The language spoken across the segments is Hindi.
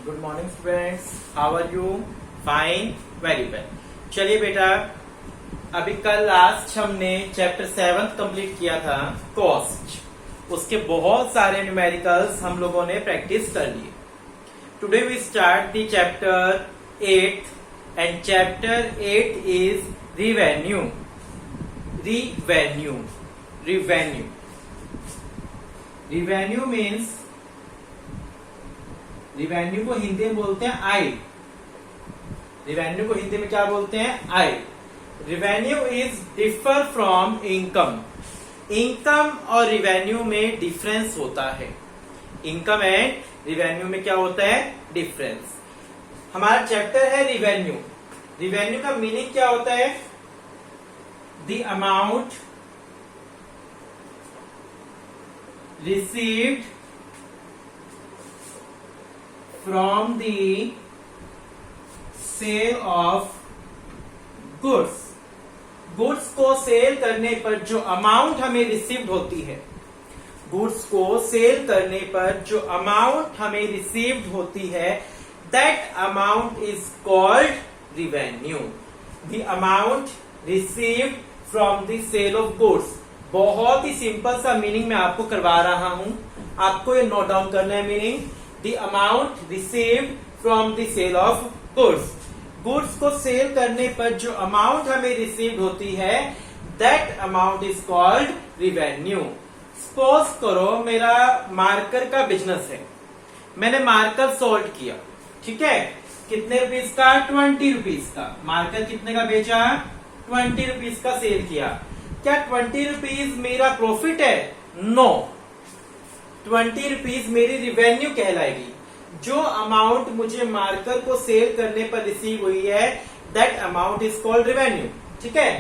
Good morning students, how are you? Fine, very well. चलिए बेटा, अभी कल लास्ट हमने चैप्टर 7 कंप्लीट किया था, कॉस्ट। उसके बहुत सारे न्यूमेरिकल्स हम लोगों ने प्रैक्टिस कर लिए। Today we start the chapter 8 and chapter 8 is revenue. Revenue revenue revenue means, revenue को हिंदी में बोलते हैं आय। रिवेन्यू को हिंदी में क्या बोलते हैं? आय। Revenue is differ from income. Income और रिवेन्यू में डिफरेंस होता है। इनकम एंड रिवेन्यू में क्या होता है? डिफरेंस। हमारा चैप्टर है रिवेन्यू। रिवेन्यू का मीनिंग क्या होता है? The amount received from the sale of goods। Goods को सेल करने पर जो अमाउंट हमें रिसीव्ड होती है, गुड्स को सेल करने पर जो अमाउंट हमें रिसीव्ड होती है, that amount is called revenue. The amount received from the sale of goods. बहुत ही सिंपल सा मीनिंग मैं आपको करवा रहा हूं, आपको ये नोट डाउन करना है meaning. The amount received from the sale of goods। Goods को सेल करने पर जो अमाउंट हमें रिसीव्ड होती है, that amount is called revenue। Suppose करो मेरा मार्कर का बिजनेस है, मैंने मार्कर सोल्ड किया, ठीक है? कितने रुपीस का? 20 रुपीस का। मार्कर कितने का बेचा? 20 रुपीस का सेल किया। क्या 20 रुपीस मेरा प्रॉफिट है? नो। 20 रुपीज मेरी रिवेन्यू कहलाएगी। जो अमाउंट मुझे मार्कर को सेल करने पर रिसीव हुई है, that amount is called revenue. ठीक है?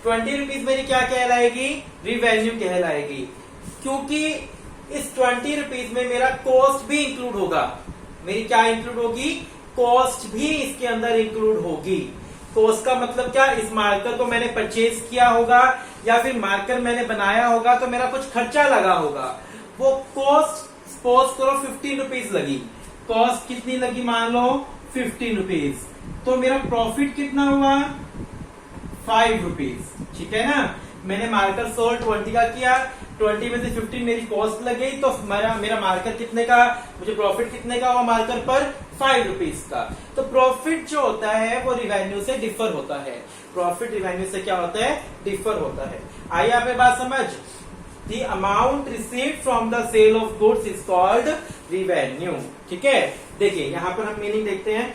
20 रुपीज मेरी क्या कहलाएगी? रिवेन्यू कहलाएगी। क्योंकि इस 20 रुपीज में मेरा कॉस्ट भी इंक्लूड होगा। मेरी क्या इंक्लूड होगी? कॉस्ट भी इसके अंदर इंक्लूड होगी। कॉस्ट का मतलब क्या? इस मार्कर को मैंने परचेज किया होगा या फिर मार्कर मैंने बनाया होगा तो मेरा कुछ खर्चा लगा होगा। वो कॉस्ट सपोज करो 15 रुपीज लगी। कॉस्ट कितनी लगी? मान लो 15 रुपीज। तो मेरा प्रॉफिट कितना हुआ? 5 रुपीज। ठीक है ना? मैंने मार्कर सोल्ड 20 का किया, 20 में से 15 मेरी कॉस्ट लग गई, तो मेरा मार्कर कितने का, मुझे प्रॉफिट कितने का हुआ मार्कर पर? 5 रुपीज का। तो प्रॉफिट जो होता है वो रिवेन्यू से डिफर होता है। प्रॉफिट रिवेन्यू से क्या होता है? डिफर होता है। आइए आप बात समझ। The amount received from the sale of goods is called revenue। ठीक है? देखिए यहाँ पर हम मीनिंग देखते हैं।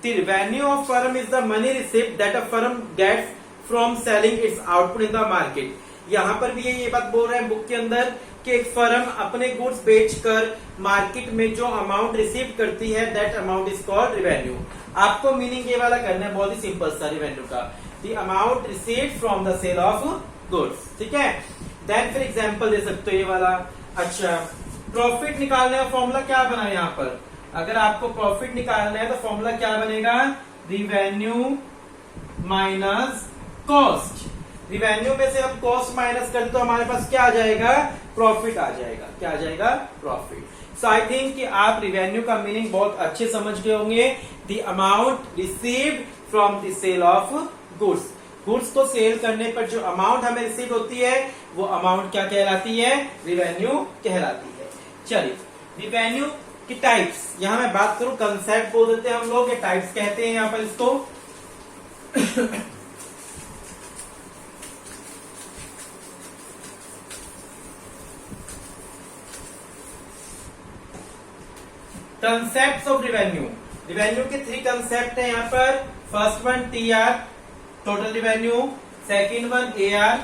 The revenue of firm is the money received that a firm gets from selling its output in the market। यहाँ पर भी ये बात बोल रहे हैं बुक के अंदर कि एक फर्म अपने गुड्स बेचकर मार्केट में जो अमाउंट रिसीव करती है, that amount is called revenue. आपको मीनिंग ये वाला करना है, बहुत ही सिंपल सा रिवेन्यू का। The amount received from the sale of goods। ठीक है? देन फिर एग्जाम्पल दे सकते हो ये वाला। अच्छा, प्रॉफिट निकालने का फॉर्मूला क्या बना है यहाँ पर? अगर आपको प्रॉफिट निकालना है तो फॉर्मूला क्या बनेगा? Revenue minus cost. रिवेन्यू में से हम कॉस्ट माइनस करें तो हमारे पास क्या आ जाएगा? प्रॉफिट आ जाएगा। क्या आ जाएगा? प्रॉफिट। सो आई थिंक कि आप रिवेन्यू का मीनिंग बहुत अच्छे समझ गए होंगे। The amount received from the sale of goods. Goods को सेल करने पर जो अमाउंट हमें रिसीव होती है, वो अमाउंट क्या कहलाती है? रिवेन्यू कहलाती है। चलिए, रिवेन्यू की टाइप्स यहां मैं बात करूं, कंसेप्ट बोल देते हैं हम लोग, ये टाइप्स कहते हैं यहां पर इसको। Concept of revenue. रिवेन्यू के 3 कंसेप्ट है यहाँ पर। First one TR, total revenue. Second one AR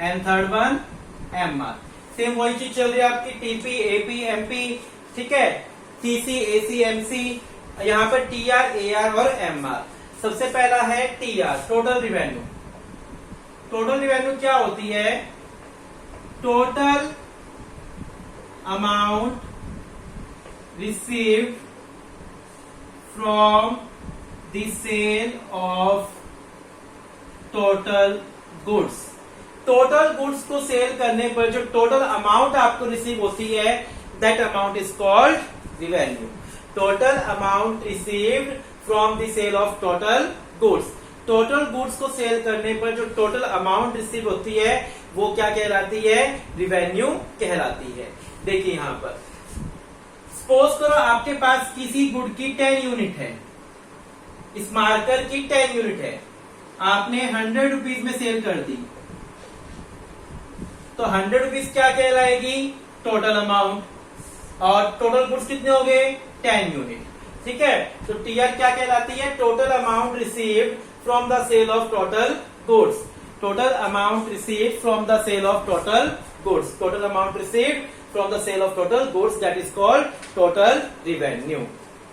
and third one MR। Same वही चीज चल रही है आपकी TP, AP, MP। ठीक है? TC, AC, MC। यहाँ पर TR, AR और MR। सबसे पहला है TR, total revenue. Total revenue क्या होती है? Total amount received from the sale of total goods. Total goods को सेल करने पर जो टोटल अमाउंट आपको रिसीव होती है, that amount is called revenue. Total amount received from the sale of total goods. Total goods को सेल करने पर जो टोटल अमाउंट रिसीव होती है वो क्या कहलाती है? रिवेन्यू कहलाती है। देखिए यहां पर सपोज करो आपके पास किसी गुड की 10 यूनिट है, इस मार्कर की 10 यूनिट है, आपने 100 रुपीज में सेल कर दी, तो 100 रुपीज क्या कहलाएगी? Total amount. और टोटल गुड्स कितने हो गए? 10 यूनिट। ठीक है, तो टीआर क्या कहलाती है? Total amount received from the sale of total goods. Total amount received from the sale of total goods. Total amount received from the sale of total goods, that is called total revenue.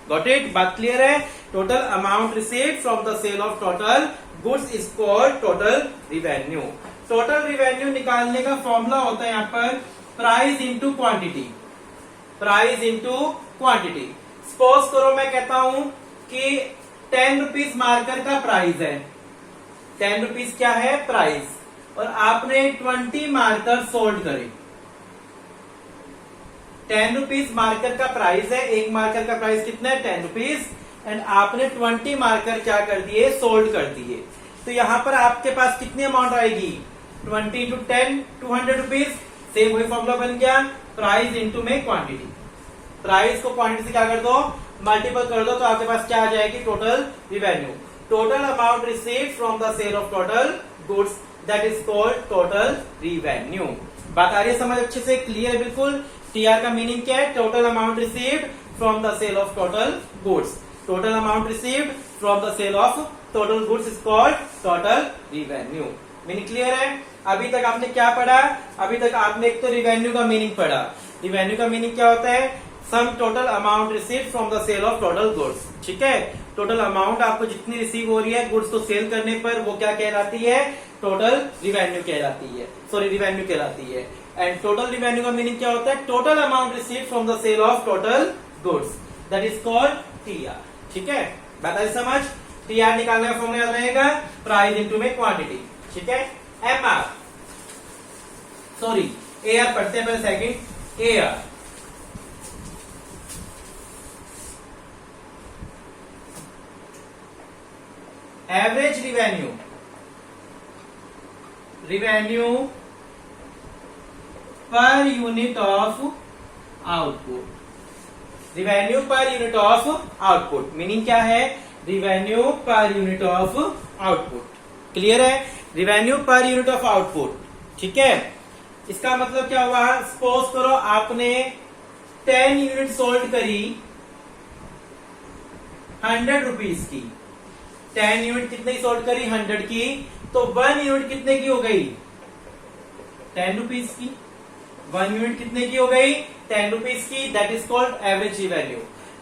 Got it? बात क्लियर है? Total amount received from the sale of total goods is called total revenue. Total revenue निकालने का फॉर्मूला होता है यहाँ पर price into quantity. Price into quantity. Suppose करो मैं कहता हूं कि 10 रुपीज मार्कर का प्राइस है, 10 रुपीज क्या है? प्राइस। और आपने 20 मार्कर सोल्ड करे। 10 रुपीज मार्कर का प्राइस है, एक मार्कर का प्राइस कितना है? 10 रुपीज। एंड आपने 20 मार्कर क्या कर दिए? सोल्ड कर दिए। तो यहां पर आपके पास कितनी अमाउंट आएगी? 20 इंटू 10, 200 रुपीज। सेम वही फॉर्मूला बन गया, प्राइस इंटू में क्वांटिटी। प्राइस को क्वांटिटी से क्या कर दो? मल्टीपल कर दो, तो आपके पास क्या आ जाएगी? Total revenue. Total amount received from the sale of total goods, that is called total revenue. बात आ रही है समझ अच्छे से? क्लियर बिल्कुल? टीआर का मीनिंग क्या है? Total amount received from the sale of total goods. Total amount received from the sale of total goods is called total revenue. Meaning clear है? अभी तक आपने क्या पढ़ा? अभी तक आपने एक तो रिवेन्यू का मीनिंग पढ़ा। रिवेन्यू का मीनिंग क्या होता है? Sum total amount receive from the sale of total goods. ठीक है, टोटल अमाउंट आपको जितनी रिसीव हो रही है गुड्स को सेल करने पर, वो क्या कहलाती है? टोटल रिवेन्यू कहलाती है। सॉरी, रिवेन्यू कहलाती है। एंड टोटल रिवेन्यू का मीनिंग क्या होता है? Total amount receive from the sale of total goods, that is called TR. ठीक है, बात आई समझ? टीआर निकालने का फॉर्मूला याद रहेगा, प्राइस इंटू में क्वांटिटी। ठीक है, एमआर, सॉरी एआर पढ़ते हैं पहले, second AR. Average revenue, revenue per unit of output. Revenue per unit of output meaning क्या है? Revenue per unit of output. Clear है? Revenue per unit of output. ठीक है, इसका मतलब क्या हुआ? सपोज करो आपने 10 यूनिट सोल्ड करी 100 रुपीज की। 10 यूनिट कितने की सोल्ड करी? 100 की। तो 1 यूनिट कितने की हो गई? 10 रुपीज की। 1 यूनिट कितने की हो गई? 10 रुपीज की। That is called average revenue.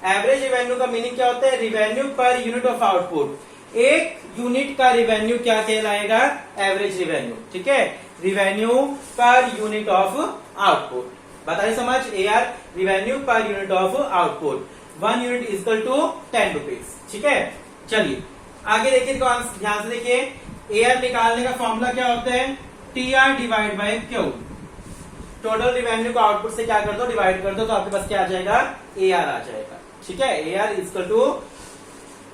Average revenue का मीनिंग क्या होता है? Revenue per unit of output. एक यूनिट का रिवेन्यू क्या कहलाएगा? Average revenue. ठीक है, revenue per unit of output. बताइए समझ? AR revenue per unit of output. 1 unit is equal to 10 rupees. ठीक है, चलिए आगे देखिए, ध्यान से देखिए। एआर निकालने का फॉर्मूला क्या होता है? TR divide by Q. Total revenue को आउटपुट से क्या कर दो? डिवाइड कर दो, तो आपके पास क्या आ जाएगा? एआर आ जाएगा। ठीक है, AR is equal to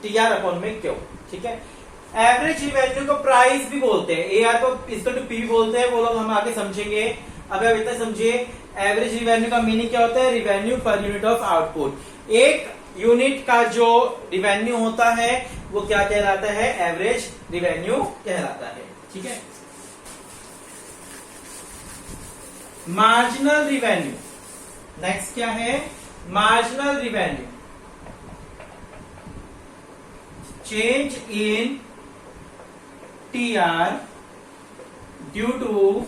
TR upon में क्यू। ठीक है, एवरेज रिवेन्यू को प्राइस भी बोलते हैं, एआर को इक्वल टू पी बोलते हैं, वो लोग हम आगे समझेंगे। अगर अब इतना समझिए, एवरेज रिवेन्यू का मीनिंग क्या होता है? Revenue per unit of output. एक यूनिट का जो रिवेन्यू होता है वो क्या कहलाता है? एवरेज रिवेन्यू कहलाता है। ठीक है, मार्जिनल रिवेन्यू, नेक्स्ट क्या है? Marginal revenue, change in TR due to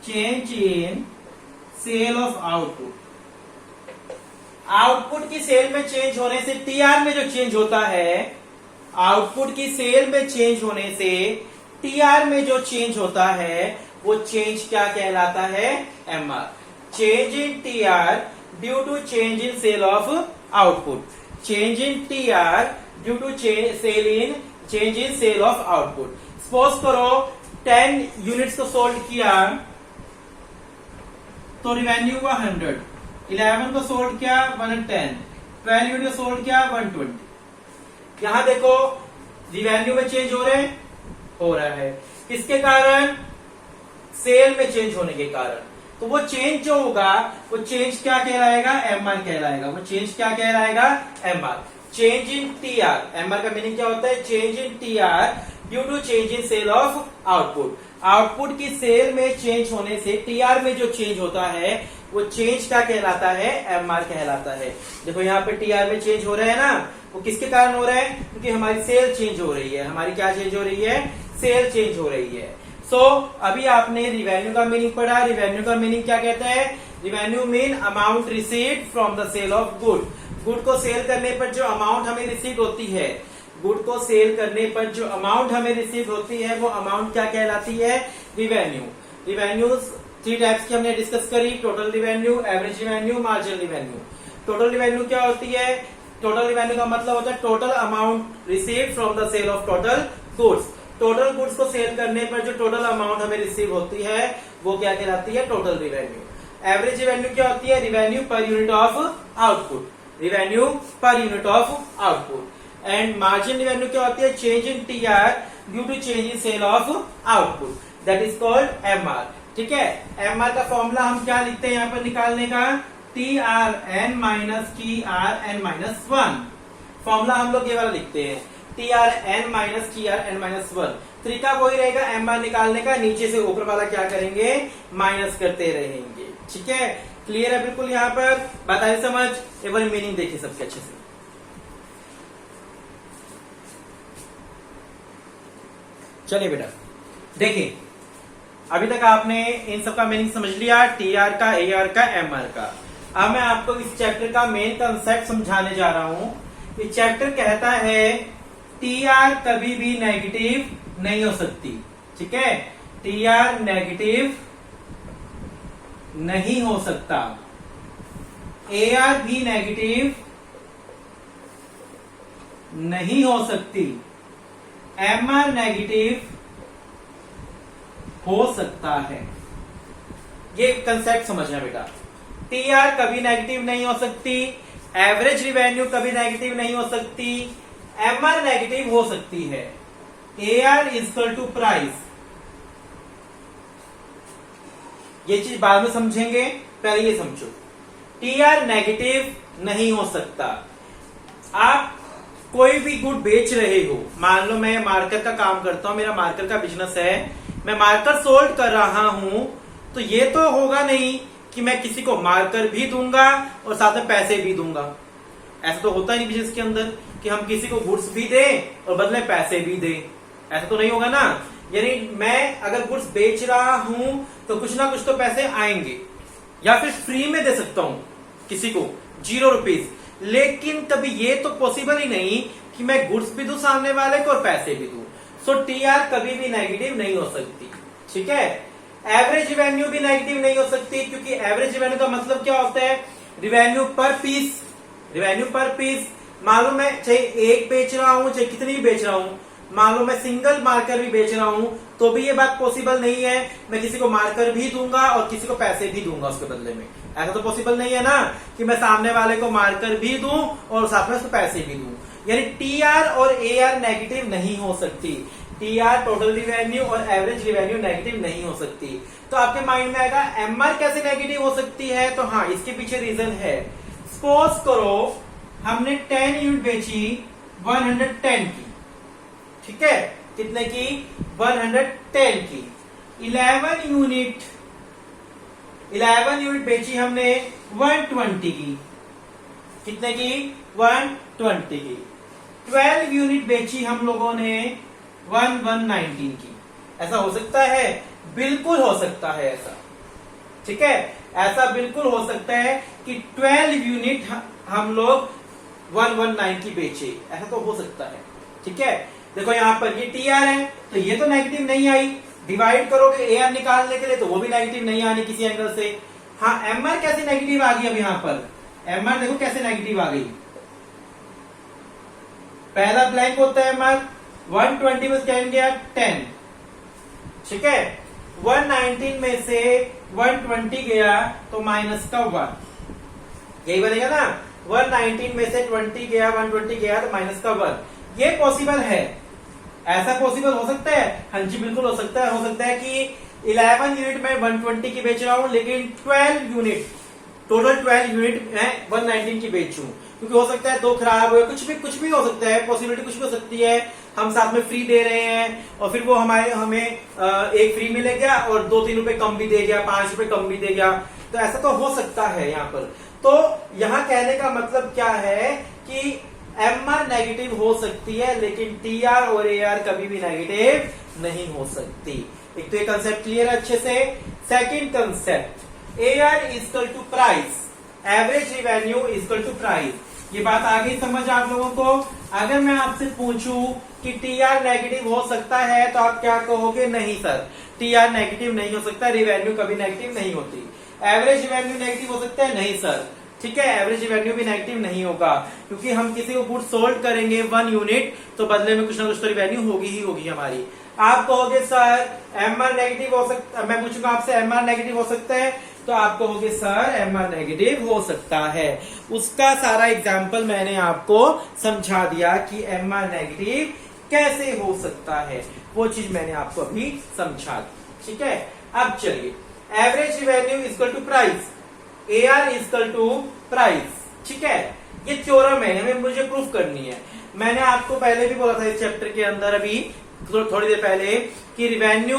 change in sale of output. Output की सेल में चेंज होने से टीआर में जो चेंज होता है, आउटपुट की सेल में चेंज होने से टीआर में जो चेंज होता है वो चेंज क्या कहलाता है? MR. Change in TR due to change in sale of output. Change in TR due to change in sale of output. Suppose करो 10 यूनिट्स को सोल्ड किया तो रिवेन्यू हुआ 100। 11 को सोल्ड किया 110, 12 यूनिट को सोल्ड किया 120। यहां देखो रिवेन्यू में चेंज हो रहा है किसके कारण? सेल में चेंज होने के कारण। तो वो चेंज जो होगा वो चेंज क्या कहलाएगा? एमआर कहलाएगा। वो चेंज क्या कहलाएगा? MR. Change in TR. MR का मीनिंग क्या होता है? Change in TR due to change in sale of output. Output की सेल में चेंज होने से टीआर में जो चेंज होता है वो चेंज क्या कहलाता है? एमआर कहलाता है। देखो यहाँ पे टीआर में चेंज हो रहा है ना, वो किसके कारण हो रहा है? क्योंकि हमारी सेल चेंज हो रही है। हमारी क्या चेंज हो रही है? सेल चेंज हो रही है। सो अभी आपने रिवेन्यू का मीनिंग पढ़ा। रिवेन्यू का मीनिंग क्या कहता है? Revenue mean amount received from the sale of good. Good को सेल करने पर जो अमाउंट हमें रिसीव होती है, गुड को सेल करने पर जो अमाउंट हमें रिसीव होती है वो अमाउंट क्या कहलाती है? रिवेन्यू। रिवेन्यू 3 टाइप्स की हमने डिस्कस करी, total revenue, average revenue, marginal revenue. Total revenue क्या होती है? टोटल रिवेन्यू का मतलब होता है total amount received from the sale of total goods. Total goods को सेल करने पर जो टोटल अमाउंट हमें रिसीव होती है वो क्या कहलाती है? Total revenue. एवरेज रिवेन्यू क्या होती है? Revenue per unit of output. Revenue per unit of output. And margin revenue क्या होती है? Change in TR due to change in sale of output, that is called MR. ठीक है, एमआर का फॉर्मूला हम क्या लिखते हैं यहाँ पर निकालने का? टी आर एन माइनस की आर एन माइनस 1। फॉर्मूला हम लोग ये वाला लिखते हैं, टी आर एन माइनस की आर एन माइनस 1। तरीका वही रहेगा एम आर निकालने का, नीचे से ऊपर वाला क्या करेंगे? माइनस करते रहेंगे। ठीक है, क्लियर है बिल्कुल? यहाँ पर बताइए समझ। एक बार मीनिंग देखिए सबके अच्छे से। चलिए बेटा देखिए, अभी तक आपने इन सब का मीनिंग समझ लिया, टी आर का, ए आर का, एम आर का। अब मैं आपको इस चैप्टर का मेन कंसेप्ट समझाने जा रहा हूं। ये चैप्टर कहता है टी आर कभी भी नेगेटिव नहीं हो सकती। ठीक है, टी आर नेगेटिव नहीं हो सकता, ए आर भी नेगेटिव नहीं हो सकती, एम आर नेगेटिव हो सकता है। ये कंसेप्ट समझना बेटा। टी आर कभी नेगेटिव नहीं हो सकती, एवरेज रिवेन्यू कभी नेगेटिव नहीं हो सकती, एम आर नेगेटिव हो सकती है। A R equal to price, ये चीज बाद में समझेंगे, पहले ये समझो। टी आर नेगेटिव नहीं हो सकता। आप कोई भी गुड बेच रहे हो, मान लो मैं मार्कर का काम करता हूं, मेरा मार्कर का बिजनेस है, मैं मार्कर सोल्ड कर रहा हूं, तो ये तो होगा नहीं कि मैं किसी को मार्कर भी दूंगा और साथ में पैसे भी दूंगा। ऐसा तो होता ही नहीं बिजनेस के अंदर कि हम किसी को गुड्स भी दें और बदले पैसे भी दें। ऐसा तो नहीं होगा ना। यानी मैं अगर गुड्स बेच रहा हूं तो कुछ ना कुछ तो पैसे आएंगे, या फिर फ्री में दे सकता हूं किसी को 0 रुपीज, लेकिन कभी ये तो पॉसिबल ही नहीं कि मैं गुड्स भी दूं सामने वाले को और पैसे भी दूं। सो टी आर कभी भी नेगेटिव नहीं हो सकती। ठीक है, एवरेज रिवेन्यू भी नेगेटिव नहीं हो सकती, क्योंकि एवरेज रिवेन्यू का मतलब क्या होता है? रिवेन्यू पर पीस। रिवेन्यू पर पीस, मान लो मैं चाहे एक बेच रहा हूं चाहे कितनी भी बेच रहा हूं, मान लो मैं सिंगल मार्कर भी बेच रहा हूं, तो भी ये बात पॉसिबल नहीं है मैं किसी को मार्कर भी दूंगा और किसी को पैसे भी दूंगा उसके बदले में। ऐसा तो पॉसिबल नहीं है ना कि मैं सामने वाले को मार्कर भी दूं और साथ में उसको पैसे भी दूं। यानी टी आर और ए आर नेगेटिव नहीं हो सकती। टी आर टोटल रिवेन्यू और एवरेज रिवेन्यू नेगेटिव नहीं हो सकती। तो आपके माइंड में आएगा एम आर कैसे नेगेटिव हो सकती है? तो हाँ, इसके पीछे रीजन है। सपोज करो हमने 10 यूनिट बेची 110 की। ठीक है, कितने की? 110 की। 11 यूनिट बेची हमने 120 की। कितने की? 120 की। 12 यूनिट बेची हम लोगों ने 119 की। ऐसा हो सकता है? बिल्कुल हो सकता है ऐसा। ठीक है, ऐसा बिल्कुल हो सकता है कि 12 यूनिट हम लोग 119 की बेचे। ऐसा तो हो सकता है। ठीक है, देखो यहां पर ये टी आर है तो ये तो नेगेटिव नहीं आई, डिवाइड करोगे ए आर निकालने के लिए तो वो भी नेगेटिव नहीं आनी किसी एंगल से। हाँ, एम आर कैसे नेगेटिव आ गई? अब यहां पर एम आर देखो कैसे नेगेटिव आ गई। पहला ब्लैंक होता है एम आर, 120 में क्या गया? 10। ठीक है, 119 में से 120 गया तो माइनस का 1। यही बनेगा ना, 119 में से 20 गया, 120 गया तो माइनस का 1। ये पॉसिबल है, ऐसा पॉसिबल हो सकता है? हाँ जी बिल्कुल हो सकता है। हो सकता है कि 11 यूनिट में 120 की बेच रहा हूं, लेकिन 12 यूनिट, टोटल 12 यूनिट मैं 119 की बेचूं, क्योंकि हो सकता है 2 खराब हो, कुछ भी हो सकता है, पॉसिबिलिटी कुछ भी हो सकती है। हम साथ में फ्री दे रहे हैं और फिर वो हमें एक फ्री मिलेगा और 2-3 रुपए कम भी दे गया, 5 रुपए कम भी दे गया, तो ऐसा तो हो सकता है यहाँ पर। तो यहाँ कहने का मतलब क्या है कि एमआर नेगेटिव हो सकती है, लेकिन टीआर और एआर कभी भी नेगेटिव नहीं हो सकती। एक तो ये कंसेप्ट क्लियर है अच्छे से। Second concept, AR equal to price, average revenue equal to price. ये बात आ गई समझ आप लोगों को? अगर मैं आपसे पूछूं कि टीआर नेगेटिव हो सकता है तो आप क्या कहोगे? नहीं सर, टीआर नेगेटिव नहीं हो सकता, रिवेन्यू कभी नेगेटिव नहीं होती। एवरेज रिवेन्यू नेगेटिव हो सकता है? नहीं सर, ठीक है, एवरेज रिवेन्यू भी नेगेटिव नहीं होगा, क्योंकि हम किसी को गुड सोल्ड करेंगे 1 यूनिट तो बदले में कुछ ना कुछ तो रिवेन्यू होगी ही होगी हमारी। आप कहोगे सर एमआर नेगेटिव हो सकता, मैं पूछूंगा आपसे एमआर नेगेटिव हो सकता है, तो आप कहोगे सर एमआर नेगेटिव हो सकता है। उसका सारा एग्जाम्पल मैंने आपको समझा दिया कि एमआर नेगेटिव कैसे हो सकता है, वो चीज मैंने आपको अभी समझा दी। ठीक है, अब चलिए, average revenue equal to price, AR equal to price. ठीक है, ये थ्योरम है, हमें मुझे प्रूफ करनी है। मैंने आपको पहले भी बोला था इस चैप्टर के अंदर, अभी थोड़ी देर पहले, कि रिवेन्यू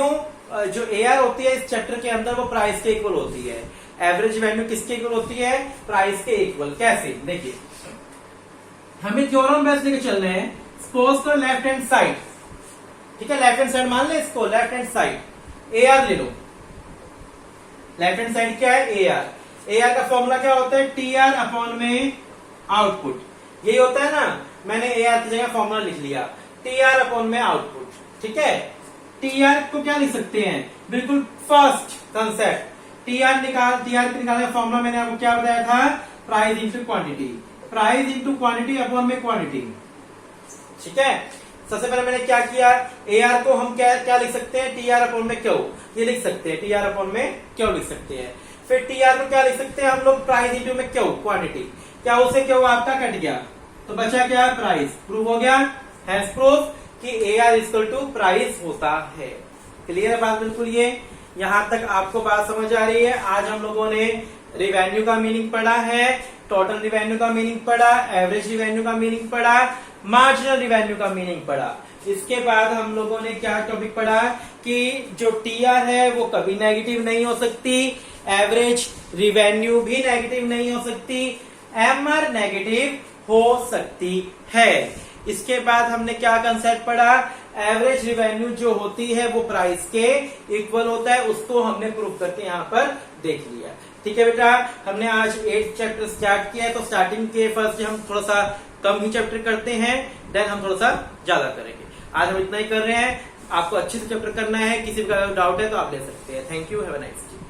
जो एआर होती है इस चैप्टर के अंदर वो प्राइस के इक्वल होती है। एवरेज रिवेन्यू किसके इक्वल होती है? प्राइस के इक्वल। कैसे? देखिए, हमें थ्योरम बेस लेके चलने हैं। सपोज कर लेफ्ट हैंड साइड, ठीक है, लेफ्ट हैंड साइड मान ले इसको, लेफ्ट हैंड साइड एआर ले लो। लेफ्ट हैंड साइड क्या है? एआर। एआर का फॉर्मूला क्या होता है? टीआर अपॉन में आउटपुट, यही होता है ना। मैंने एआर की जगह फॉर्मूला लिख लिया, टीआर अपॉन में आउटपुट। ठीक है, टीआर को क्या लिख सकते हैं? बिल्कुल फर्स्ट कंसेप्ट, टीआर को निकालने का फॉर्मूला मैंने आपको क्या बताया था? Price into quantity, price into quantity upon में क्वांटिटी। ठीक है, सबसे पहले मैंने क्या किया, एआर को हम क्या लिख सकते हैं? टीआर अपॉन में क्यू, ये लिख सकते हैं, टीआर अपॉन में क्यू लिख सकते हैं। फिर टीआर को क्या लिख सकते हैं हम लोग? प्राइस इंटू में क्यू, क्वांटिटी। क्या उससे क्यू आपका कट गया तो बचा क्या? प्राइस। प्रूव हो गया, हैज प्रूफ कि एआर इक्वल टू प्राइस होता है। क्लियर है बात बिल्कुल? ये यहां तक आपको बात समझ आ रही है? आज हम लोगों ने रिवेन्यू का मीनिंग पढ़ा है, टोटल रिवेन्यू का मीनिंग पढ़ा, एवरेज रिवेन्यू का मीनिंग पढ़ा, मार्जिनल रिवेन्यू का मीनिंग पढ़ा। इसके बाद हम लोगों ने क्या टॉपिक पढ़ा कि जो टीआर है वो कभी नेगेटिव नहीं हो सकती, एवरेज रिवेन्यू भी नेगेटिव नहीं हो सकती, एमआर नेगेटिव हो सकती है। इसके बाद हमने क्या कंसेप्ट पढ़ा? एवरेज रिवेन्यू जो होती है वो प्राइस के इक्वल होता है, उसको हमने प्रूफ करके यहाँ पर देख लिया। ठीक है बेटा, हमने आज 8 चैप्टर स्टार्ट किया है, तो स्टार्टिंग के फर्स्ट हम थोड़ा सा कम ही चैप्टर करते हैं, देन हम थोड़ा सा ज्यादा करेंगे। आज हम इतना ही कर रहे हैं, आपको अच्छे से चैप्टर करना है, किसी का डाउट है तो आप ले सकते हैं। Thank you, have a nice day.